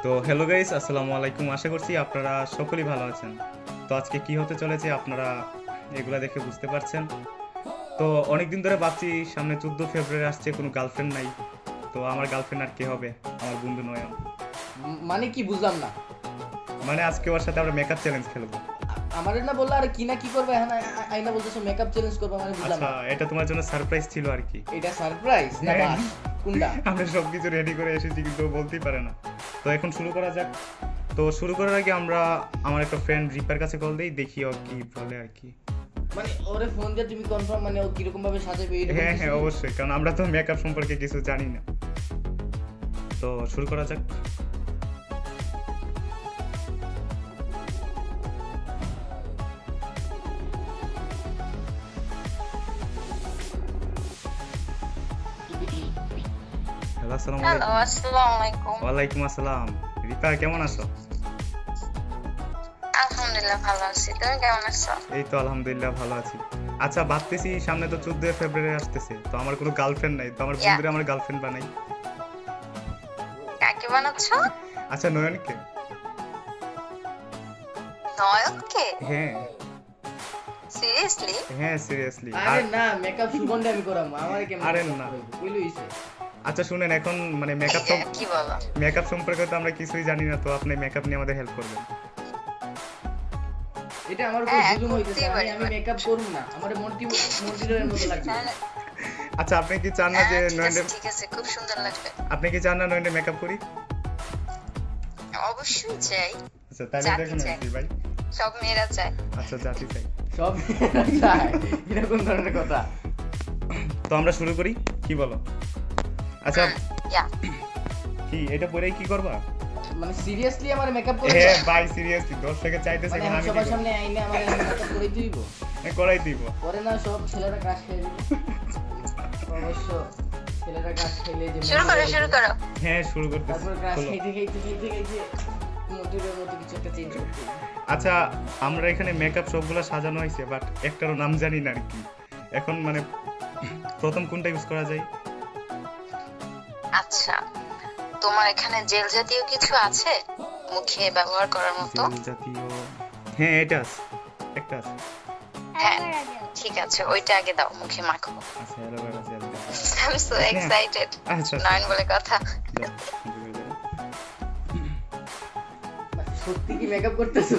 তো hello guys, আসসালামু আলাইকুম। আশা করছি আপনারা সকলেই ভালো আছেন। তো আজকে কি হতে চলেছে আপনারা এগুলা দেখে বুঝতে পারছেন। তো অনেকদিন ধরে ভাবছি সামনে 14 ফেব্রুয়ারি আসছে, কোনো গার্লফ্রেন্ড নাই। তো আমার গার্লফ্রেন্ড আর কে হবে? আমার বন্ধু নয়ন। মানে কি বুঝলাম না। মানে আজকে ওর সাথে আমরা মেকআপ চ্যালেঞ্জ খেলবো। আমারে না বললা আর কি না কি করবে এখন আইনা বলতেছো মেকআপ চ্যালেঞ্জ করবে মানে বুঝলাম আচ্ছা, না। এটা তোমার জন্য সারপ্রাইজ ছিল আর কি। এটা সারপ্রাইজ না হ্যাঁ। বাস কোনটা? আমরা সবকিছু রেডি করে এসেছি কিন্তু ও বলতেই পারে না। তো এখন শুরু করা যাক। তো শুরু করার আগে আমরা আমার একটা ফ্রেন্ড রিপার কাছে কল দেই, দেখি ও কি বলে আর কি। মানে ওরে ফোন দিয়ে তুমি কনফার্ম মানে ও কি রকম ভাবে সাজাবে এরকম হ্যাঁ কিছু? হ্যাঁ অবশ্যই, কারণ আমরা তো মেকআপ সম্পর্কে কিছু জানি না। তো শুরু করা যাক। হ্যালো, আসসালামু হ্যালো, আলাইকুম। আসসালামু আলাইকুম। ওয়ালাইকুম আসসালাম। রিপা, কেমন আছো? আলহামদুলিল্লাহ ভালো আছি। তুমি কেমন আছো? এই তো আলহামদুলিল্লাহ ভালো আছি। আচ্ছা, ভাবতেছি সামনে তো 14 ফেব্রুয়ারি আসতেছে, তো আমার কোনো গার্লফ্রেন্ড নাই, তো আমার Yeah. বন্ধুরা আমার গার্লফ্রেন্ড বানাই। কাকে বানাচ্ছো? আচ্ছা, নয়নকে। নয়নকে? হ্যাঁ সিরিয়াসলি? হ্যাঁ সিরিয়াসলি। আরে না মেকআপ সুগন্ধে আমি করাবো আমারে কেমন আরে না। কইলো হইছে। আচ্ছা শুনেন, এখন মানে কি বলো? মেকআপ সম্পর্কে তো আমরা কিছুই জানি না, তো আপনি মেকআপ নিয়ে আমাদের হেল্প করবেন। এটা আমার উপর হ্যাঁ, জুলুম হইতেছে। করতেই পারি, আমি but- মেকআপ করব না। আমারে মন্টিরের মতো লাগবে। আচ্ছা, আপনি কি চান না যে হ্যাঁ, ঠিক আছে, নয়নের ঠিক আছে, খুব সুন্দর লাগবে। আপনি কি চান না নয়নের মেকআপ করি? অবশ্যই চাই। আচ্ছা তাহলে জাতি দেখুন চাই। আর কি ভাই। সব মেয়েরা চায়। আচ্ছা জাতি চাই। সব যায় এটা কোন ধরনের কথা? তো আমরা শুরু করি, কি বলো? আচ্ছা, ইয়া, কি এটা পরেই কি করবা? মানে সিরিয়াসলি আমার মেকআপ করবে? হ্যাঁ ভাই, সিরিয়াসলি দর্শকে চাইতেছে মানে এখন আমি সবার কি সামনে আইনে আমার মেকআপ করে দিব? করাই দিব। পরে না সব ছেলেরা কাজ খেয়ে দিবে। অবশ্য ছেলেরা কাজ খেলে যে শুরু করো, শুরু করো। হ্যাঁ শুরু করতেছি। তারপর কাজ খোলো। খাইতে মোটিভের মতো কিছু একটা চেঞ্জ করতে হবে। আচ্ছা, আমরা এখানে মেকআপ সবগুলো সাজানো হয়েছে, বাট একটারও নাম জানি না আর কি। এখন মানে প্রথম কোনটা ইউজ করা যায়? আচ্ছা, তোমার এখানে জেল জাতীয় কিছু আছে মুখে ব্যবহার করার মতো? জেল জাতীয়? হ্যাঁ এটা আছে, একটা আছে। হ্যাঁ, ঠিক আছে, ওইটা আগে দাও, মুখে মাখো। আচ্ছা, অ্যালোভেরা জেল দাও। I'm so excited. আচ্ছা নয়ন বলে কথা। দাও। মানে সত্যি কি মেকআপ করতেছো?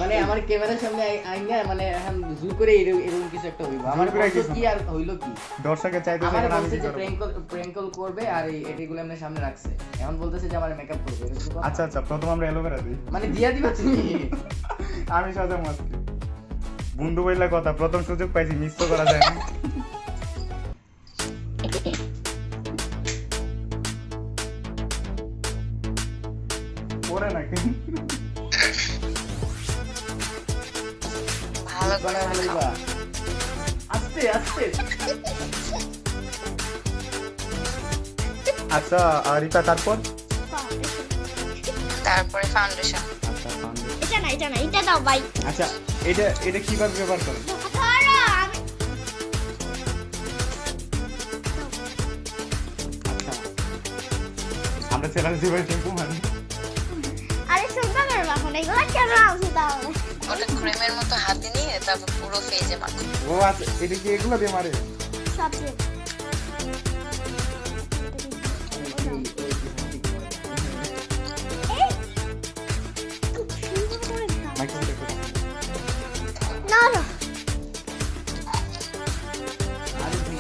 মানে আমার ক্যামেরার সামনে আইনা মানে এখন জুম করে এরকম কিছু একটা হইব। আমার করে বলতো কিছু কি আর হইলো কি? দর্শকের চাইতেছে আমার এখন আমি বলছে কি যে করব? প্র্যাঙ্ক কল করবে আর এটাগুলো আমরা সামনে রাখছে। এখন বলতেছে যে আমার মেকআপ করবে। এরকম কথা? আচ্ছা আচ্ছা, প্রথম আমরা অ্যালোভেরা দিই। মানে দিয়া দিবা তুমি? আমি সাজা মাস্ক। বন্ধু বইলা কথা, প্রথম সুযোগ পাইছি, মিস তো করা যায় না। পরে নাকি? ভালো করে বানায় মাখাও। লইবা। আস্তে আস্তে। আচ্ছা রিতা, তারপর? তারপরে ফাউন্ডেশন। আচ্ছা foundation। এটা দাও ভাই। আচ্ছা, এটা কিভাবে ব্যবহার করেন? ধরো আমি আচ্ছা, আমরা ছেলেরা যেভাবে শ্যাম্পু মারি। আরে শুনতে পারবো এখন এগুলো কেন আনছো তাহলে? ওটা ক্রিমের মতো হাতে নিয়ে তারপর পুরো ফেজে মাখো। ও আচ্ছা, এটা কি এগুলো দিয়ে মারে? সবচেয়ে এই খুব সুন্দর করে দাও। মাইক্রোফোন দেখো। না না আরে তুমি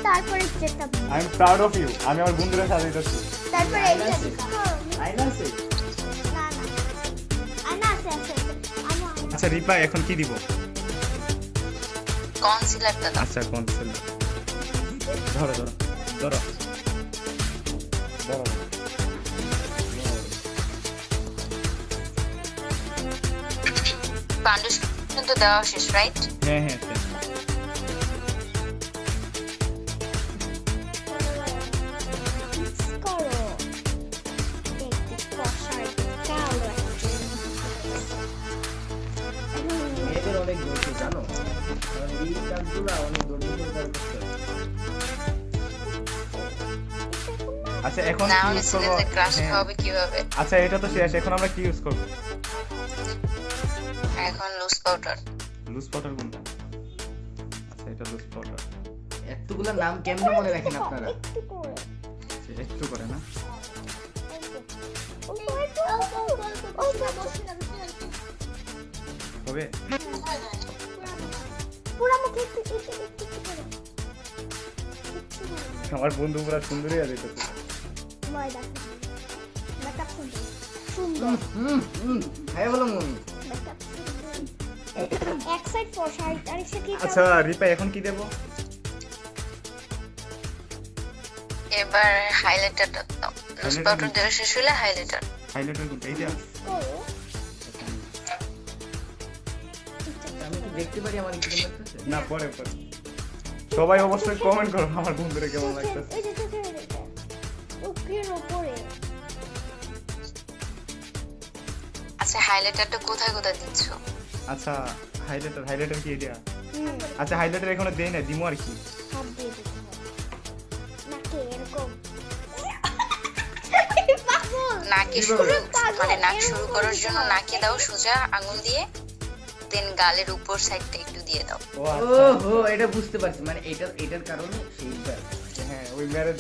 তারপরে যেটা I am proud of you. আমি আমার বন্ধুরা সাজাইতেছি। তারপরে আয়না এইটা আছে? দিও। আয়না আছে? না না আনা আছে আছে আমি আচ্ছা রিপা, এখন কি দিব? কনসিলারটা দাও। আচ্ছা কনসিলার ধরো ধরো ধরো ধরো। ফাউন্ডেশন তো দেওয়া শেষ, রাইট? হ্যাঁ হ্যাঁ শেষ। মিক্স করো দেখতে কষার কালো মেয়েদের অনেক ধৈর্য জানো? কারণ এই কাজগুলো অনেক ধৈর্য করে করতে হয়। আচ্ছা আচ্ছা এখন না কি হলে ইউজ করব ছেলেদের ক্রাশ হ্যাঁ। খাওয়াবে কিভাবে? আচ্ছা এটা তো শেষ, এখন আমরা কি ইউজ করব? এখন লুজ পাউডার। লুজ পাউডার কোনটা? আচ্ছা এটা লুজ পাউডার। এতগুলো নাম কেমনে মনে রাখেন আপনারা? একটু করে একটু করে না? হবে? পুরা মুখে একটু একটু একটু করে আমার বন্ধু পুরো সুন্দরই আছে তো। ময়দা মেকআপ সুন্দর হ্যাঁ বলো মনি। মেকআপ এক সাইড ফর সাইড আরেক সাইড কি আচ্ছা রিপা এখন কি দেব? এবার হাইলাইটারটা দাও। লুজ পাউডার দেওয়া শেষ হলে হাইলাইটার। হাইলাইটার কোনটা? এইটা? করো আমি কি দেখতে পারি আমার কি লাগতেছে? না পরে পরে। সবাই অবশ্যই কমেন্ট করো আমার বন্ধুরে কেমন লাগতেছে। এই যে চোখের এটা ওকের উপরে আচ্ছা হাইলাইটারটা কোথায় কোথায় দিচ্ছ? আচ্ছা হাইলাইটার কি এটা? আচ্ছা হাইলাইটার এখনো দেই না, দিমু আর কি। হাত দিয়ে দিতে হবে নাকি এরকম পাগল নাকে শুরু মানে নাক শুরু করার জন্য নাকে দাও সোজা আঙুল দিয়ে, দেন গালের উপর সাইডটা একটু দিয়ে দাও। ও আচ্ছা ওহো এটা বুঝতে পারছি, মানে এটার কারণে সেইটা হ্যাঁ ওই ম্যারেজ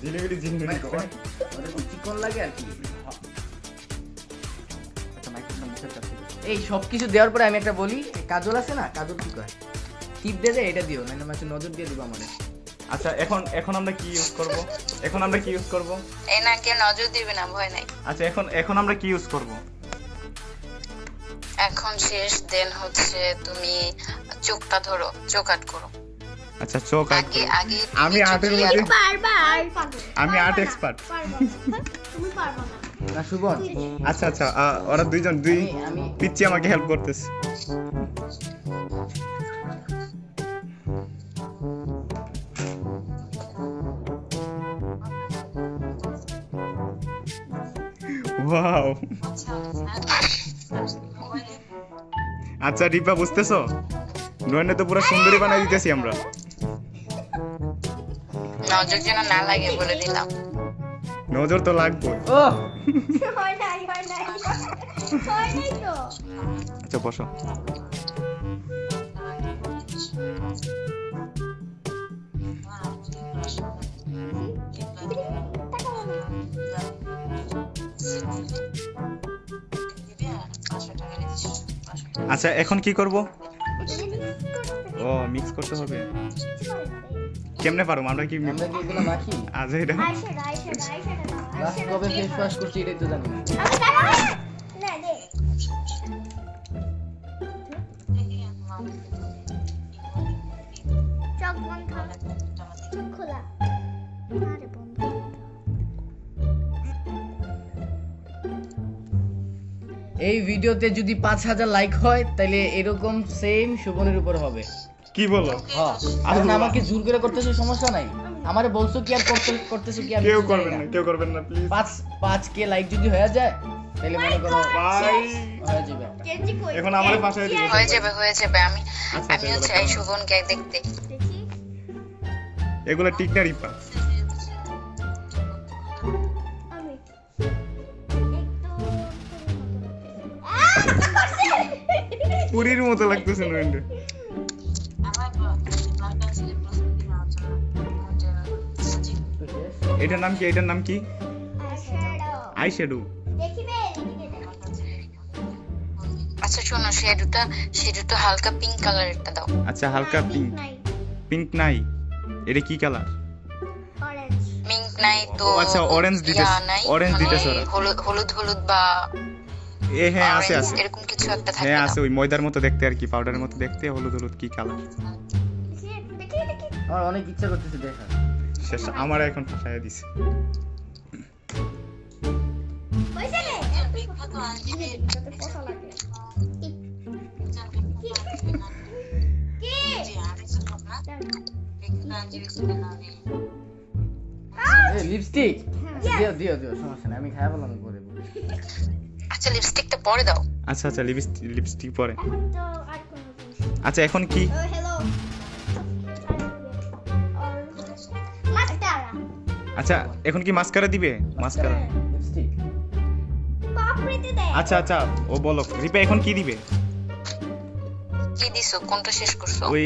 জিলিবিলি মানে করে। ওটা চিকন লাগে আর কি। আচ্ছা মাইক্রোফোন মুখের কাছে দে। এই সব কিছু দেওয়ার পরে আমি একটা বলি, এই কাজল আছে না, কাজল কি কয় টিপ দিয়ে দে, এটা দিও না মাঝে নজর দিয়ে দিবা আমারে। আচ্ছা এখন আমরা কি ইউজ করব? এই নাকে নজর দিবে না, ভয় নাই। আচ্ছা এখন আমরা কি ইউজ করব? এখন শেষ, দেন হচ্ছে তুমি চোখটা ধরো, চোখ আট করো। আচ্ছা চোখ আগে আগে আমি তুমি আটের চোখ মধ্যে দিয়ে- পারবা পাগল আমি আর্ট এক্সপার্ট। তুমি পারবা না না সুবন, আচ্ছা ওরা দুই আমি পিচ্চি আমাকে হেল্প করতেছে। ওয়াও আচ্ছা রিপা বুঝতেছো? নয়নে তো পুরো সুন্দরী বানাই দিতেছি আমরা। নজর যেন না লাগে বলে দিলাম। নজর তো লাগবে। ও হয় নাই তো আচ্ছা বসো। আচ্ছা এখন কি করব? ও মিক্স করতে হবে। কেমনে পারো? আমরা কি আমরা কি এগুলো মাখি? আজ এটা আইশ্যাডো লাস্ট কবে ফেস ওয়াশ করছি এটাই তো জানি না। আমি জানো না দে চোখ বন্ধ চোখ খোলা আরে বন্ধ এই ভিডিওতে যদি 5000 লাইক হয় তাহলে এরকম সেম শুভনের উপর হবে। কি বলো? হ্যাঁ আর না আমাকে জোর করে করতেছো সমস্যা নাই, আমারে বলছো কি আর করতেছো কি আমি কেউ কিছু জানি করবেন না। না, কেউ করবেন না প্লিজ। 5k লাইক যদি হয়ে যায় তাহলে মনে করো ভাই হয়ে যাবে। কেজি কই এখন আমারে পাশে দিবে। হয়ে যাবে আমি আচ্ছা, আমি হচ্ছে এই শুভনকে দেখতে। দেখি এগুলা ঠিক না রিপা? আমি পুরীর মতো লাগতেছে নয়নে। এটার নাম কি? Eyeshadow eyeshadow. দেখিবে এদিকে দেখ আচ্ছা শোনো, শেডুটা হালকা পিঙ্ক কালারেরটা দাও। আচ্ছা হালকা পিঙ্ক নাই। এটা কি কালার? অরেঞ্জ পিঙ্ক নাই তো ও আচ্ছা, orange দিতেছে, ইয়া নাই, orange মানে দিতেছে ওরা। হলুদ বা হ্যাঁ আছে orange আছে। এরকম কিছু একটা থাকে। হ্যাঁ দাও। আছে, ওই ময়দার মতো দেখতে আর কি, পাউডারের মতো দেখতে, হলুদ কি কালার। দেখি আমার অনেক ইচ্ছা করতেছে দেখা। শেষ আমার এখন ফাঁসায় দিছে। হইছে রে কত পয়সা লাগে এই লিপস্টিক দিও সমস্যা নাই, আমি খাই বললাম পরে। আচ্ছা লিপস্টিকটা পরে দাও। আচ্ছা লিপস্টিক পরে। এখন তো আর কোনো জিনিস আচ্ছা এখন কি? হ্যালো और মাস্কারা আচ্ছা এখন কি মাস্কারা দিবে? মাস্কারা লিপস্টিক পাপড়িতে দেয় আচ্ছা আচ্ছা ও বলো রিপা এখন কি দিবে? কি দিছো, কোনটা শেষ করছো? ওই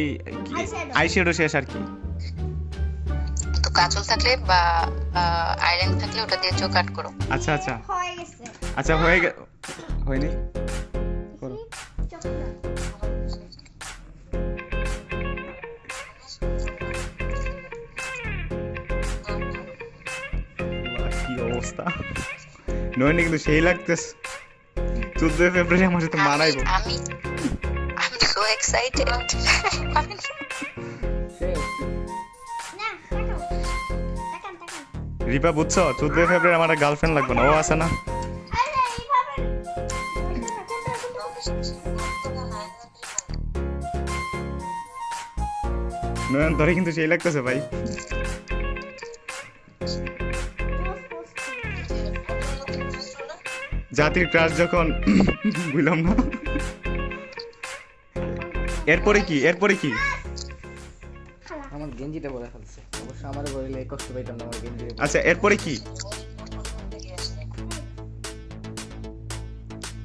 Eyeshadow. আইশ্যাডো শেষ আর কি। তো কাজল থাকলে বা আইল্যান্ড থাকলে ওটা দিয়ে চোখ আট করো। আচ্ছা আচ্ছা হয়ে গেছে আচ্ছা হয়নি করো। বাহ, কি অবস্থা! নয়নি কিন্তু সেই লাগতেছে। 14 ফেব্রুয়ারি আমার সাথে মানাইবো। আমি সো এক্সাইটেড। না তাকাও তাকান রিপা বুঝছো 14 ফেব্রুয়ারি আমার গার্লফ্রেন্ড লাগবে না, ও আছে না? আরে এইভাবে নয়ন ধরে কিন্তু সেই লাগতেছে ভাই। জাতির ক্রাশ যখন বুঝলাম না। এরপরে কি আমার গেঞ্জিটা পরে ফেলছে অবশ্য আমার বললে কষ্ট পাইতাম না আমার গেঞ্জি আচ্ছা এরপরে কি?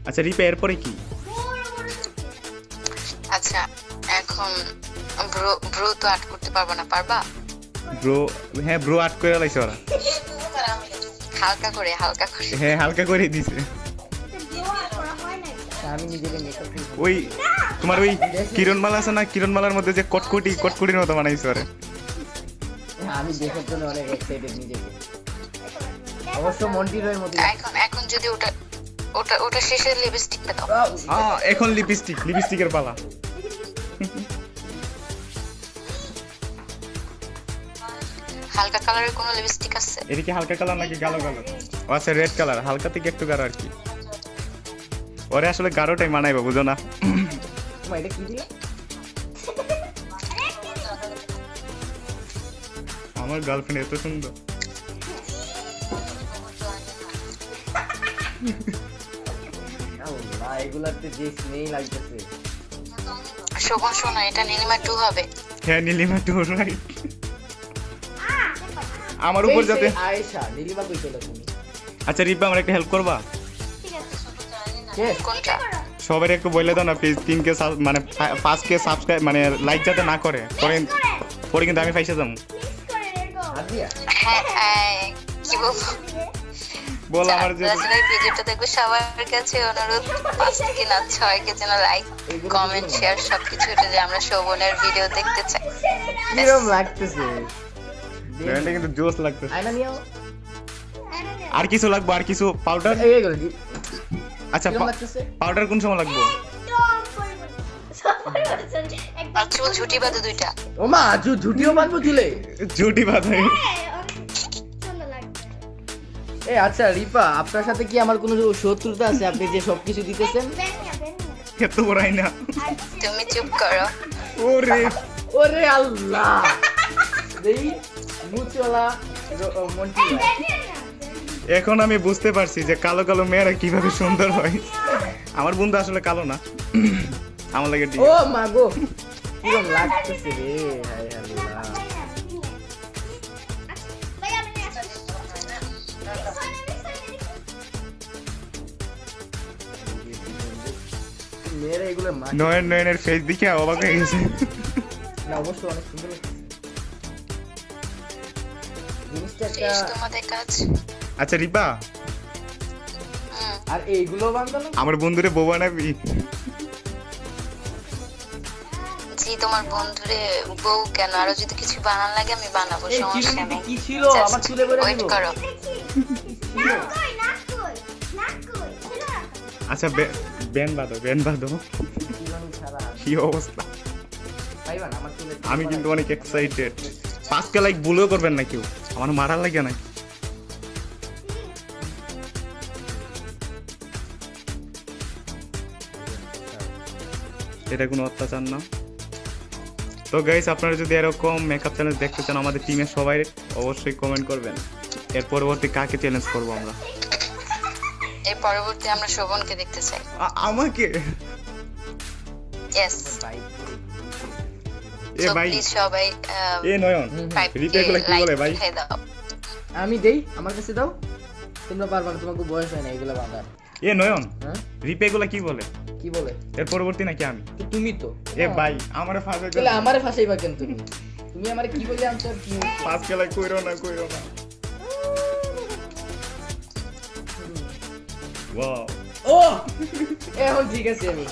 আচ্ছা রিপা এরপরে কি? আচ্ছা এখন ব্রো তো আট করতে পারবো না, পারবা? ব্রো হ্যাঁ ব্রো আট করে লাইছে ওরা। হালকা করে হ্যাঁ হালকা করে দিছে। আমি নিজেকে মেকআপ করি ওই তোমার ওই কিরণমালা আছে না, কিরণমালার মধ্যে যে কটকুটির মতো বানাইছে ওরে। আমি দেখার জন্য অনেক এক্সাইটেড নিজেকে অবশ্য মন্টিরয়ের মতো এখন যদি ওটা শেষে লিপস্টিকটা দাও। এখন লিপস্টিকের পালা। হালকা কালারের কোনো লিপস্টিক আছে? এটা কি হালকা কালার নাকি গাঢ় কালার? ও আচ্ছা রেড কালার, হালকা থেকে একটু গাঢ় আর কি। ওরে আসলে গাঢ়টাই মানাইবো, বুঝো না? তোমার এটা কি দিলে আমার গার্লফ্রেন্ড এত সুন্দর। আল্লাহ এগুলাতে যে স্মেল লাগতেছে শোভন শোনো, এটা নীলিমা 2 হবে। হ্যাঁ নীলিমা টু রাইট। আমার উপর যাতে আয়েশা নীলিমা কই চলে তুমি আচ্ছা রিপা আমার একটা হেল্প করবা? ঠিক আছে কে কোনটা? সবাই একটু বলে দাও না প্লিজ 3K মানে 5K সাবস্ক্রাইব মানে লাইক যাতে না করে পরে কিন্তু আমি পয়সা যাবো। মিক্স করে রেখো আদিয়া হ্যাঁ কি বলবো, বল আমার যে যারা এই ভিডিওটা দেখবে সবার কাছে অনুরোধ 5 থেকে না 6কে যেন লাইক কমেন্ট শেয়ার সবকিছু এটা যে আমরা শোভনের ভিডিও দেখতে চাই। কিরম লাগতেছে ব্র্যান্ডে কিন্তু জোস লাগতেছে। আয়না নিও আর কিছু লাগবে? আর কিছু পাউডার? এই গেল আচ্ছা কিরম লাগতেছে পাউডার কোন সময় লাগবে? আর চুল ঝুটি বাঁধো 2টা। ও মা ঝুটিও বানবো চুলে জুটি বাঁধাই। সুন্দর লাগছে এই আচ্ছা রিপা আপনার সাথে কি আমার কোনো শত্রুতা আছে আপনি যে সবকিছু দিতেছেন বেনিয়া এত বড়াই না। তুমি চুপ করো। ওরে ওরে আল্লাহ দেই মুচলা মন্টি এখন আমি বুঝতে পারছি যে কালো কালো মেয়েরা কিভাবে সুন্দর হয়। আমার বন্ধু আসলে কালো না, আমার লাগে ঠিক। ও মা গো কিরম লাগতেছে রে হায় আল্লাহ ভাই আমি মেয়েরা এগুলো মা নয়নের ফেস দেখে অবাক হয়ে গেছে। না অবশ্য অনেক সুন্দর লাগতেছে জিনিসটা একটা শেষ তোমাদের কাজ। আচ্ছা রিপা আর এইগুলো বানানো আমার বন্ধুরে বউ বানাবি? জি তোমার বন্ধুরে বউ কেন, আরো যদি কিছু বানান লাগে আমি বানাবো, এই সমস্যা চিরুনিতে নেই। কি ছিল আমার চুলে করে ওয়েট দিল করো। নাক কই ছিল না আচ্ছা ব্যান বাঁধো চিরুনি ছাড়া কি অবস্থা! পাইবা না আমার চুলে আমি কিন্তু অনেক এক্সাইটেড। 5K লাইক ভুলেও করবেন না কেউ, আমার মারার লাগে নাকি? এটা কোনো অত্যাচার না। তো গাইস আপনারা যদি এরকম মেকআপ চ্যালেঞ্জ দেখতে চান আমাদের টিমের সবাই অবশ্যই কমেন্ট করবেন। এর পরবর্তী কাকে চ্যালেঞ্জ করবো আমরা? এই পরবর্তী আমরা শোভনকে দেখতে চাই। আমাকে? ইয়েস এ ভাই প্লিজ সবাই এ নয়ন 5K রিপে গুলো কি বলে ভাই? লাইক দাও। আমি দেই, আমার কাছে দাও। তোমরা পারবা না, তোমাকে বয়স হয় না এগুলো বাঁধার। এ নয়ন, হ্যাঁ রিপে এগুলা কি বলে? কি বলে? এর পরবর্তী নাকি আমি? তো তুমি তো এ ভাই আমারে ফাঁসে তাহলে আমারে ফাঁসাইবা কেন তুমি? তুমি আমারে কি বলে আনছো আর কি? পাঁচ খেলা কইরো না ওয়াও, ও এখন ঠিক আছে। আমি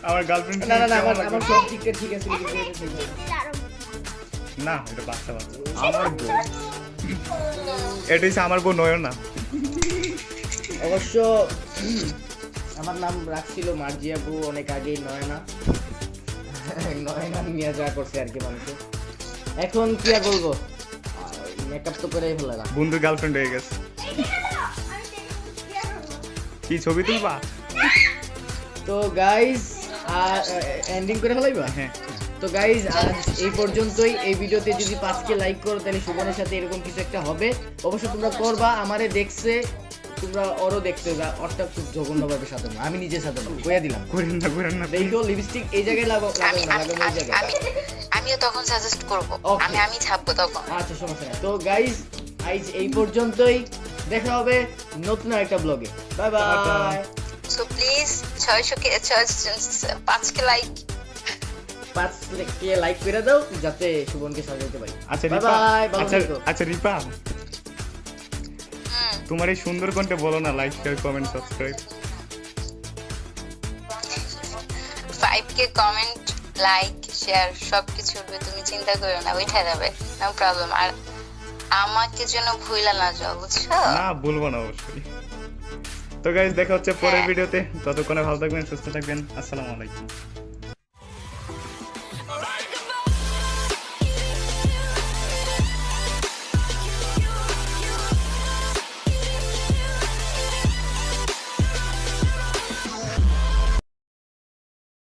আমার গার্লফ্রেন্ড না না না আমার সব ঠিক আছে কিন্তু এটা ঠিক না। না, এটা বাচ্চা আমার বউ, এটা হচ্ছে আমার বউ নয়ন না। অবশ্য আমার নাম রাখছিল মার্জিয়া বউ অনেক আগেই, নয়না নিয়ে যা করছে আর কি মানুষে। এখন কি আর বলবো, মেকআপ তো করেই ফেলাম। বন্ধুর গার্লফ্রেন্ড হয়ে গেছে। কি ছবি তুলবা? তো গাইজ এন্ডিং করে ফেলাইবা। হ্যাঁ, তো গাইজ আজ এই পর্যন্তই। এই ভিডিওতে যদি 5K লাইক করো তাহলে সুবনের সাথে এরকম কিছু একটা হবে। অবশ্যই তোমরা করবা। আমারে দেখছে, তোমরা ওরও দেখতে যা, ওরটা খুব জঘন্যভাবে সাজানো, আমি নিজে সাজানো কইয়া দিলাম। করেন না দেখো লিপস্টিক এই জায়গায় লাগাও আমি না, আমি লাগাও এই জায়গায়। আমিও তখন সাজেস্ট করব। Okay. আমি ছাপবো তখন। আচ্ছা সমস্যা নেই। তো গাইজ আজ এই পর্যন্তই, দেখা হবে নতুন একটা ব্লগে। Bye bye. So please 5K like. 5K like করে দাও যাতে সুবনকে সাজাইতে পারি। আচ্ছা বাই রিপা, বাই, ভালো থেকো। আচ্ছা রিপা, তোমার এই সুন্দর কণ্ঠে বলো না like share comment subscribe. 5K comment like share সবকিছু উঠবে, তুমি চিন্তা করো না, উঠে যাবে, নো প্রবলেম। আর আমাকে যেন ভুইলা না যাও, বুঝছো? না বলবো না অবশ্যই। তো গাইস দেখা হচ্ছে পরের ভিডিওতে, ততক্ষণে ভালো থাকবেন, সুস্থ থাকবেন, আসসালামু আলাইকুম।